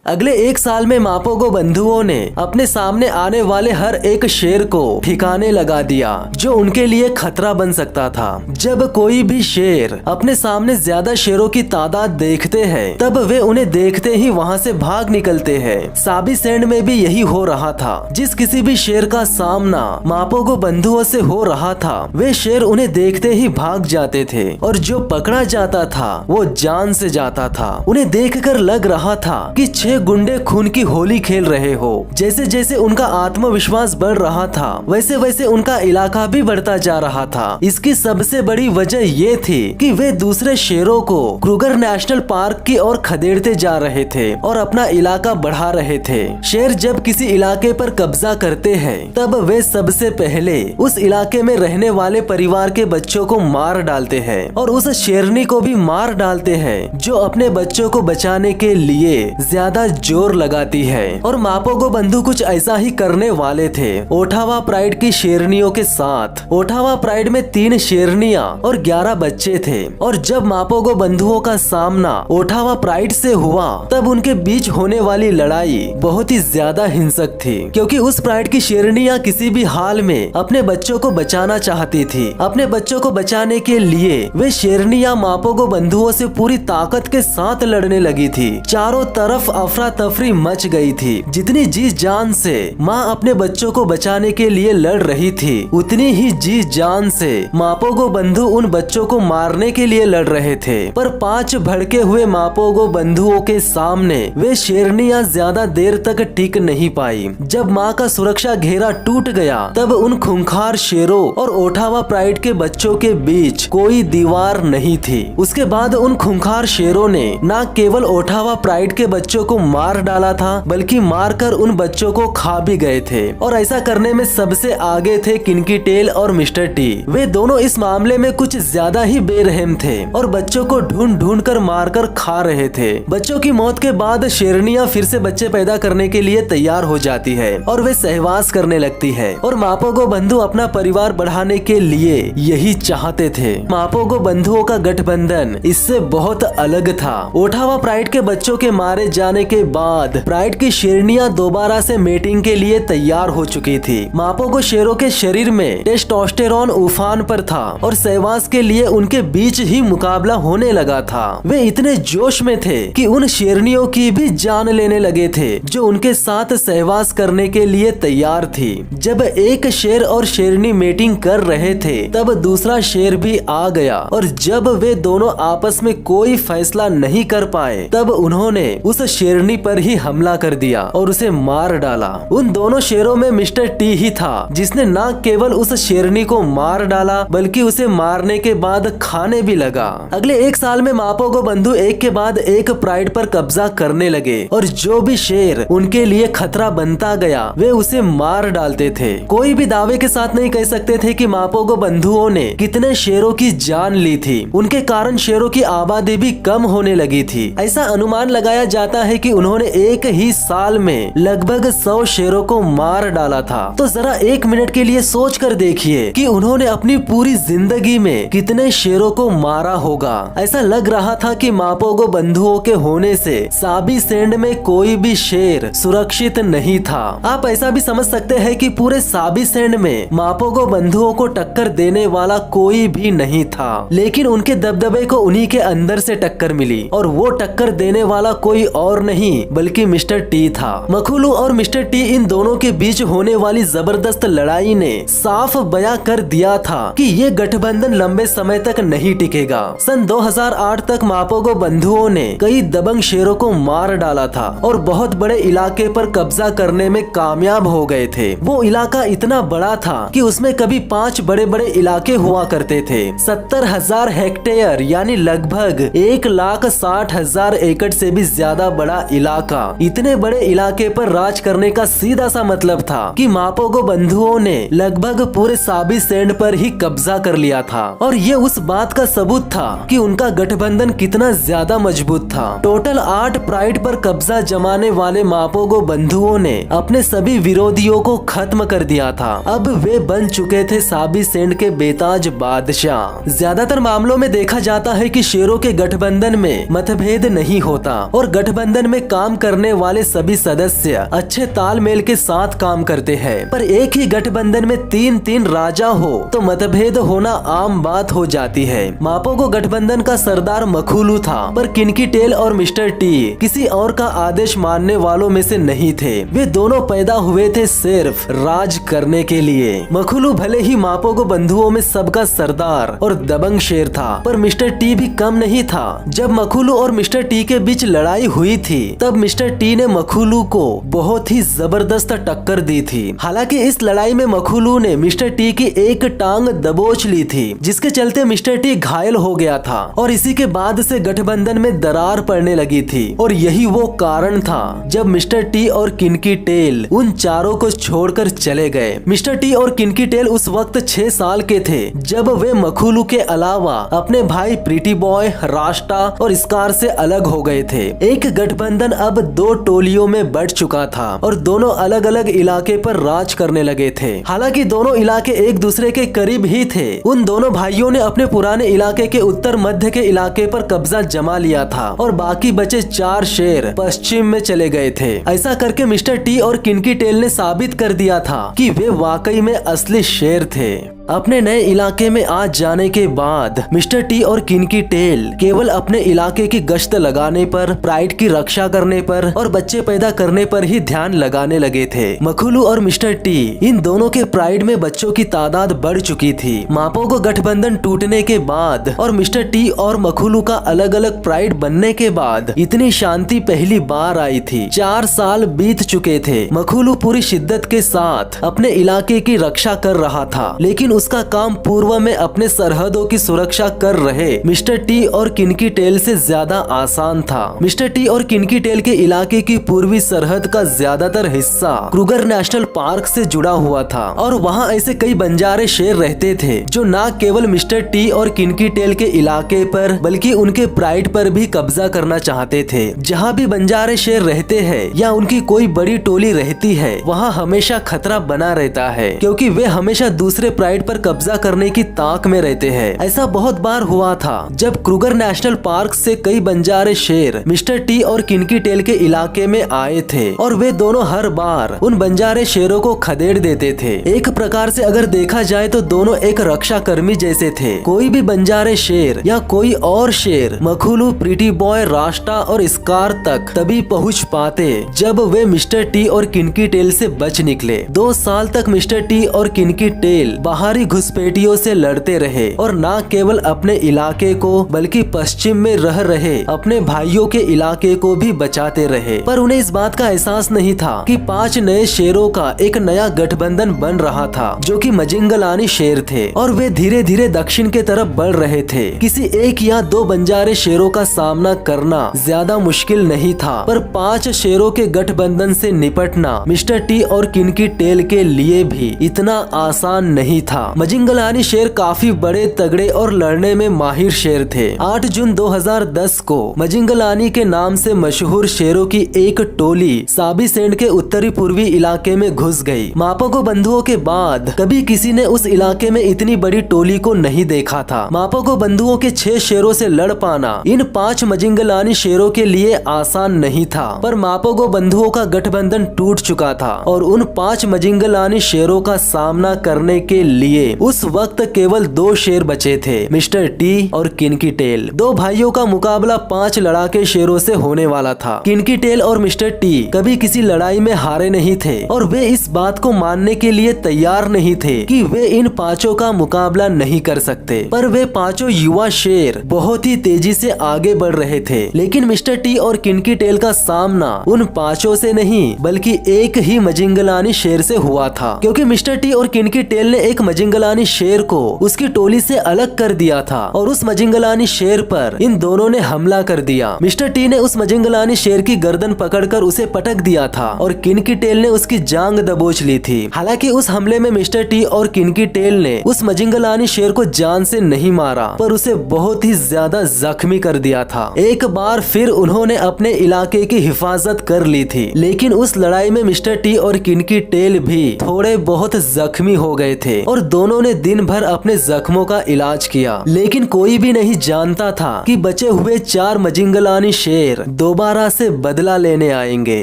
अगले 1 साल में मापोगो बंधुओं ने अपने सामने आने वाले हर एक शेर को ठिकाने लगा दिया जो उनके लिए खतरा बन सकता था। जब कोई भी शेर अपने सामने ज्यादा शेरों की तादाद देखते हैं तब वे उन्हें देखते ही वहां से भाग निकलते हैं। साबी सैंड में भी यही हो रहा था। जिस किसी भी शेर का सामना मापोगो बंधुओं से हो रहा था वे शेर उन्हें देखते ही भाग जाते थे और जो पकड़ा जाता था वो जान से जाता था। उन्हें देखकर लग रहा था कि 6 गुंडे खून की होली खेल रहे हो। जैसे जैसे उनका आत्मविश्वास बढ़ रहा था वैसे वैसे उनका इलाका भी बढ़ता जा रहा था। इसकी सबसे बड़ी वजह ये थी कि वे दूसरे शेरों को क्रूगर नेशनल पार्क की ओर खदेड़ते जा रहे थे और अपना इलाका बढ़ा रहे थे। शेर जब किसी इलाके पर कब्जा करते हैं तब वे सबसे पहले उस इलाके में रहने वाले परिवार के बच्चों को मार डालते हैं और उस शेरनी को भी मार डालते हैं जो अपने बच्चों को बचाने के लिए ज्यादा जोर लगाती है। और मापोगो बंधु कुछ ऐसा ही करने वाले थे ओटावा प्राइड की शेरनियों के साथ। ओटावा प्राइड में 3 शेरनियां और 11 बच्चे थे और जब मापोगो बंधुओं का सामना ओटावा प्राइड से हुआ तब उनके बीच होने वाली लड़ाई बहुत ही ज्यादा हिंसक थी क्योंकि उस प्राइड की शेरनियां किसी भी हाल में अपने बच्चों को बचाना चाहती थी। अपने बच्चों को बचाने के लिए वे शेरनियां मापोगो बंधुओं से पूरी ताकत के साथ लड़ने लगी थी। चारों तरफ अफरा तफरी मच गई थी। जितनी जी जान से माँ अपने बच्चों को बचाने के लिए लड़ रही थी उतनी ही जी जान से मापोगो बंधु उन बच्चों को मारने के लिए लड़ रहे थे। पर 5 भड़के हुए मापोगो बंधुओं के सामने वे शेरनियां ज्यादा देर तक टिक नहीं पाई। जब माँ का सुरक्षा घेरा टूट गया तब उन खूंखार शेरों और ओटावा प्राइड के बच्चों के बीच कोई दीवार नहीं थी। उसके बाद उन खूंखार शेरों ने न केवल ओटावा प्राइड के बच्चों को मार डाला था बल्कि मारकर उन बच्चों को खा भी गए थे। और ऐसा करने में सबसे आगे थे किनकी टेल और मिस्टर टी। वे दोनों इस मामले में कुछ ज्यादा ही बेरहम थे और बच्चों को ढूंढ ढूंढ कर मारकर खा रहे थे। बच्चों की मौत के बाद शेरनियां फिर से बच्चे पैदा करने के लिए तैयार हो जाती है और वे सहवास करने लगती है। और मापोगो बंधु अपना परिवार बढ़ाने के लिए यही चाहते थे। मापोगो बंधुओं का गठबंधन इससे बहुत अलग था। ओटावा प्राइड के बच्चों के मारे जाने के बाद प्राइड की शेरनियां दोबारा से मेटिंग के लिए तैयार हो चुकी थी। मापोगो शेरों के शरीर में टेस्टोस्टेरोन उफान पर था और सहवास के लिए उनके बीच ही मुकाबला होने लगा था। वे इतने जोश में थे कि उन शेरनियों की भी जान लेने लगे थे जो उनके साथ सहवास करने के लिए तैयार थी। जब एक शेर और शेरनी मेटिंग कर रहे थे तब दूसरा शेर भी आ गया और जब वे दोनों आपस में कोई फैसला नहीं कर पाए तब उन्होंने उस शेरनी पर ही हमला कर दिया और उसे मार डाला। उन दोनों शेरों में मिस्टर टी ही था जिसने न केवल उस शेरनी को मार डाला बल्कि उसे मारने के बाद खाने भी लगा। अगले 1 साल में मापोगो बंधु एक के बाद एक प्राइड पर कब्जा करने लगे और जो भी शेर उनके लिए खतरा बनता गया वे उसे मार डालते थे। कोई भी दावे के साथ नहीं कह सकते थे कि मापोगो बंधुओं ने कितने शेरों की जान ली थी। उनके कारण शेरों की आबादी भी कम होने लगी थी। ऐसा अनुमान लगाया जाता है कि उन्होंने एक ही साल में लगभग 100 शेरों को मार डाला था। तो जरा 1 मिनट के लिए सोच कर देखिए कि उन्होंने अपनी पूरी जिंदगी में कितने शेरों को मारा होगा। ऐसा लग रहा था कि मापोगो बंधुओं के होने से साबी सैंड में कोई भी शेर सुरक्षित नहीं था। आप ऐसा भी समझ सकते हैं कि पूरे साबी सैंड में मापोगो बंधुओं को टक्कर देने वाला कोई भी नहीं था, लेकिन उनके दबदबे को उन्हीं के अंदर से टक्कर मिली और वो टक्कर देने वाला कोई और नहीं बल्कि मिस्टर टी था। मखुलू और मिस्टर टी इन दोनों के बीच होने वाली जबरदस्त लड़ाई ने साफ बयां कर दिया था कि ये गठबंधन लंबे समय तक नहीं टिकेगा। सन 2008 तक मापोगो बंधुओं ने कई दबंग शेरों को मार डाला था और बहुत बड़े इलाके पर कब्जा करने में कामयाब हो गए थे। वो इलाका इतना बड़ा था कि उसमें कभी 5 बड़े बड़े इलाके हुआ करते थे। 70,000 हेक्टेयर यानी लगभग 1,60,000 एकड़ से भी ज्यादा बड़ा इलाका। इतने बड़े इलाके पर राज करने का सीधा सा मतलब था कि मापोगो बंधुओं ने लगभग पूरे साबी सैंड पर ही कब्जा कर लिया था और ये उस बात का सबूत था कि उनका गठबंधन कितना ज्यादा मजबूत था। टोटल 8 प्राइड पर कब्जा जमाने वाले मापोगो बंधुओं ने अपने सभी विरोधियों को खत्म कर दिया था। अब वे बन चुके थे साबी सैंड के बेताज बादशाह। ज्यादातर मामलों में देखा जाता है कि शेरों के गठबंधन में मतभेद नहीं होता और गठबंधन में में काम करने वाले सभी सदस्य अच्छे तालमेल के साथ काम करते हैं, पर एक ही गठबंधन में तीन तीन राजा हो तो मतभेद होना आम बात हो जाती है। मापोगो गठबंधन का सरदार मखुलू था, पर किनकी टेल और मिस्टर टी किसी और का आदेश मानने वालों में से नहीं थे। वे दोनों पैदा हुए थे सिर्फ राज करने के लिए। मखुलू भले ही मापोगो बंधुओं में सबका सरदार और दबंग शेर था, पर मिस्टर टी भी कम नहीं था। जब मखुलू और मिस्टर टी के बीच लड़ाई हुई थी, तब मिस्टर टी ने मखुलू को बहुत ही जबरदस्त टक्कर दी थी। हालांकि इस लड़ाई में मखुलू ने मिस्टर टी की एक टांग दबोच ली थी, जिसके चलते मिस्टर टी घायल हो गया था और इसी के बाद से गठबंधन में दरार पड़ने लगी थी। और यही वो कारण था जब मिस्टर टी और किनकी टेल उन चारों को छोड़कर चले गए। मिस्टर टी और किनकी टेल उस वक्त 6 साल के थे, जब वे मखुलू के अलावा अपने भाई प्रीटी बॉय, रास्टा और स्कार से अलग हो गए थे। एक गठबंधन अब 2 टोलियों में बढ़ चुका था और दोनों अलग अलग इलाके पर राज करने लगे थे। हालांकि दोनों इलाके एक दूसरे के करीब ही थे। उन दोनों भाइयों ने अपने पुराने इलाके के उत्तर मध्य के इलाके पर कब्जा जमा लिया था और बाकी बचे 4 शेर पश्चिम में चले गए थे। ऐसा करके मिस्टर टी और किनकी टेल ने साबित कर दिया था कि वे वाकई में असली शेर थे। अपने नए इलाके में आ जाने के बाद मिस्टर टी और किनकी टेल केवल अपने इलाके की गश्त लगाने पर, प्राइड की रक्षा करने पर और बच्चे पैदा करने पर ही ध्यान लगाने लगे थे। मखुलू और मिस्टर टी, इन दोनों के प्राइड में बच्चों की तादाद बढ़ चुकी थी। मापोगो गठबंधन टूटने के बाद और मिस्टर टी और मखुलू का अलग अलग प्राइड बनने के बाद इतनी शांति पहली बार आई थी। 4 साल बीत चुके थे। मखुलू पूरी शिद्दत के साथ अपने इलाके की रक्षा कर रहा था, लेकिन उसका काम पूर्व में अपने सरहदों की सुरक्षा कर रहे मिस्टर टी और किनकी टेल से ज्यादा आसान था। मिस्टर टी और किनकी टेल के इलाके की पूर्वी सरहद का ज्यादातर हिस्सा क्रूगर नेशनल पार्क से जुड़ा हुआ था और वहाँ ऐसे कई बंजारे शेर रहते थे जो न केवल मिस्टर टी और किनकी टेल के इलाके पर बल्कि उनके प्राइड पर भी कब्जा करना चाहते थे। जहाँ भी बंजारे शेर रहते हैं या उनकी कोई बड़ी टोली रहती है, वहाँ हमेशा खतरा बना रहता है, क्योंकि वे हमेशा दूसरे प्राइड पर कब्जा करने की ताक में रहते हैं। ऐसा बहुत बार हुआ था जब क्रूगर नेशनल पार्क से कई बंजारे शेर मिस्टर टी और किनकी टेल के इलाके में आए थे और वे दोनों हर बार उन बंजारे शेरों को खदेड़ देते थे। एक प्रकार से अगर देखा जाए तो दोनों एक रक्षा कर्मी जैसे थे। कोई भी बंजारे शेर या कोई और शेर मखुलू, प्रीटी बॉय, रास्टा और स्कार तक तभी पहुँच पाते जब वे मिस्टर टी और किनकी टेल से बच निकले। 2 साल तक मिस्टर टी और किनकी टेल बाहरी घुसपैठियों से लड़ते रहे और न केवल अपने इलाके को बल्कि पश्चिम में रह रहे अपने भाइयों के इलाके को भी बचाते रहे। पर उन्हें इस बात का एहसास नहीं था कि 5 नए शेरों का एक नया गठबंधन बन रहा था जो कि मजिंगलानी शेर थे और वे धीरे धीरे दक्षिण के तरफ बढ़ रहे थे। किसी 1 या 2 बंजारे शेरों का सामना करना ज्यादा मुश्किल नहीं था, पर 5 शेरों के गठबंधन से निपटना मिस्टर टी और किनकी टेल के लिए भी इतना आसान नहीं था। मजिंगलानी शेर काफी बड़े, तगड़े और लड़ने में माहिर शेर थे। 8 जून 2010 को मजिंगलानी के नाम से मशहूर शेरों की एक टोली साबी सेंड के उत्तरी पूर्वी इलाके में घुस गई। मापोगो बंधुओं के बाद कभी किसी ने उस इलाके में इतनी बड़ी टोली को नहीं देखा था। मापोगो बंधुओं के 6 शेरों से लड़ पाना इन 5 मजिंगलानी शेरों के लिए आसान नहीं था, पर मापोगो बंधुओं का गठबंधन टूट चुका था और उन 5 मजिंगलानी शेरों का सामना करने के लिए उस वक्त केवल 2 शेर बचे थे, मिस्टर टी और किनकी टेल। 2 भाइयों का मुकाबला 5 लड़ाके शेरों से होने वाला था। किनकी टेल और मिस्टर टी कभी किसी लड़ाई में हारे नहीं थे और वे इस बात को मानने के लिए तैयार नहीं थे कि वे इन 5 का मुकाबला नहीं कर सकते। पर वे 5 युवा शेर बहुत ही तेजी से आगे बढ़ रहे थे, लेकिन मिस्टर टी और किनकी टेल का सामना उन 5 से नहीं बल्कि एक ही मजिंगलानी शेर से हुआ था, क्योंकि मिस्टर टी और किनकी टेल ने एक मजिंगलानी शेर को उसकी टोली से अलग कर दिया था और उस मजिंगलानी शेर पर इन दोनों ने हमला कर दिया। मिस्टर टी ने उस मजिंगलानी शेर की गर्दन पकड़कर उसे पटक दिया था और किनकी टेल ने उसकी जांग दबोच ली थी। हालांकि उस हमले में मिस्टर टी और किनकी टेल ने उस मजिंगलानी शेर को जान से नहीं मारा, पर उसे बहुत ही ज्यादा जख्मी कर दिया था। एक बार फिर उन्होंने अपने इलाके की हिफाजत कर ली थी, लेकिन उस लड़ाई में मिस्टर टी और किनकी टेल भी थोड़े बहुत जख्मी हो गए थे और दोनों ने दिन भर अपने जख्मों का इलाज किया, लेकिन कोई भी नहीं जानता था कि बचे हुए 4 मजिंगलानी शेर दोबारा से बदला लेने आएंगे।